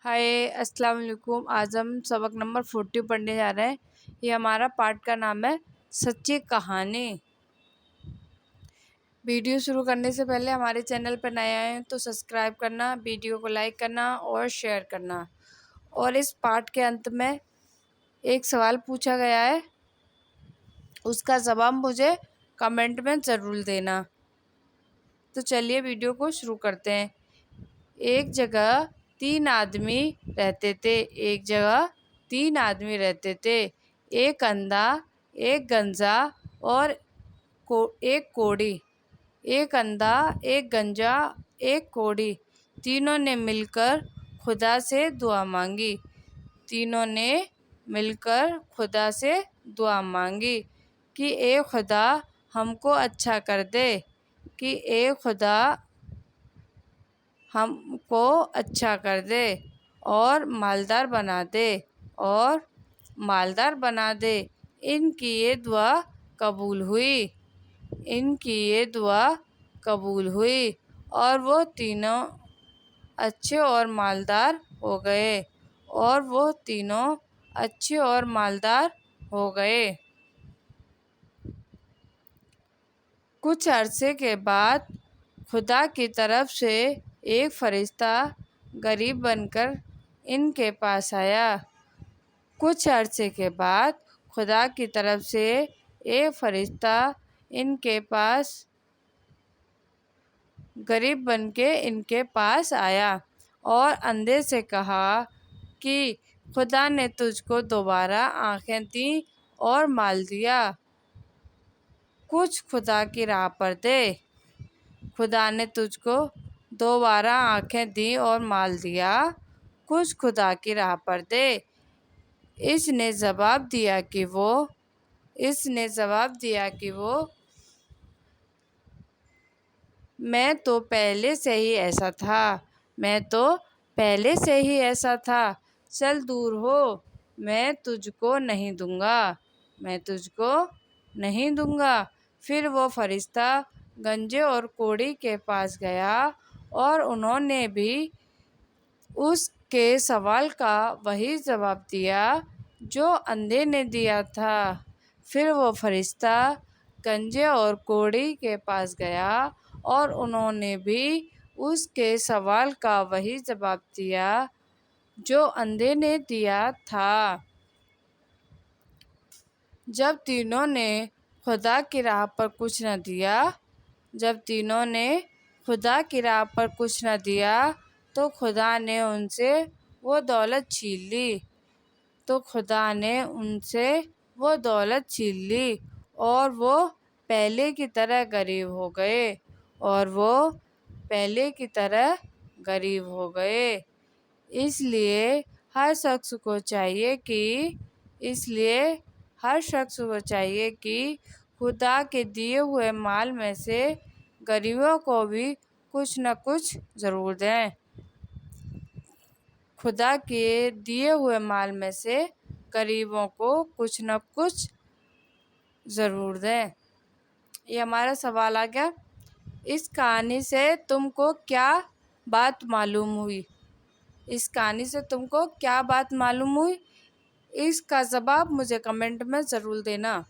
हाय अस्सलाम वालेकुम। आज हम सबक नंबर 40 पढ़ने जा रहे हैं। ये हमारा पाठ का नाम है सच्ची कहानी। वीडियो शुरू करने से पहले हमारे चैनल पर नए आए हैं तो सब्सक्राइब करना, वीडियो को लाइक करना और शेयर करना। और इस पाठ के अंत में एक सवाल पूछा गया है, उसका जवाब मुझे कमेंट में ज़रूर देना। तो चलिए वीडियो को शुरू करते हैं। एक जगह 3 आदमी रहते थे। एक जगह 3 आदमी रहते थे। एक अंधा, एक गंजा और एक कोढ़ी। एक अंधा, एक गंजा, एक कोढ़ी। तीनों ने मिलकर खुदा से दुआ मांगी। तीनों ने मिलकर खुदा से दुआ मांगी कि ए खुदा हमको अच्छा कर दे, कि ए खुदा हमको अच्छा कर दे और मालदार बना दे, और मालदार बना दे। इनकी ये दुआ कबूल हुई। इनकी ये दुआ कबूल हुई और वो तीनों अच्छे और मालदार हो गए। और वो तीनों अच्छे और मालदार हो गए। कुछ अरसे के बाद खुदा की तरफ से एक फरिश्ता गरीब बनकर इनके पास आया। कुछ अरसे के बाद खुदा की तरफ से एक फरिश्ता इनके पास गरीब बन के इनके पास आया और अंधे से कहा कि खुदा ने तुझको दोबारा आँखें दी और माल दिया, कुछ खुदा की राह पर दे। खुदा ने तुझको दोबारा आँखें दी और माल दिया, कुछ खुदा की राह पर दे। इसने जवाब दिया कि वो मैं तो पहले से ही ऐसा था। चल दूर हो, मैं तुझको नहीं दूंगा। फिर वो फरिश्ता गंजे और कोढ़ी के पास गया और उन्होंने भी उसके सवाल का वही जवाब दिया जो अंधे ने दिया था। फिर वो फरिश्ता गंजे और कोढ़ी के पास गया और उन्होंने भी उसके सवाल का वही जवाब दिया जो अंधे ने दिया था। जब तीनों ने खुदा की राह पर कुछ न दिया तो खुदा ने उनसे वो दौलत छीन ली और वो पहले की तरह गरीब हो गए। इसलिए हर शख्स को चाहिए कि खुदा के दिए हुए माल में से गरीबों को भी कुछ न कुछ ज़रूर दें। खुदा के दिए हुए माल में से गरीबों को कुछ न कुछ ज़रूर दें। ये हमारा सवाल आ गया। इस कहानी से तुमको क्या बात मालूम हुई? इसका जवाब मुझे कमेंट में ज़रूर देना।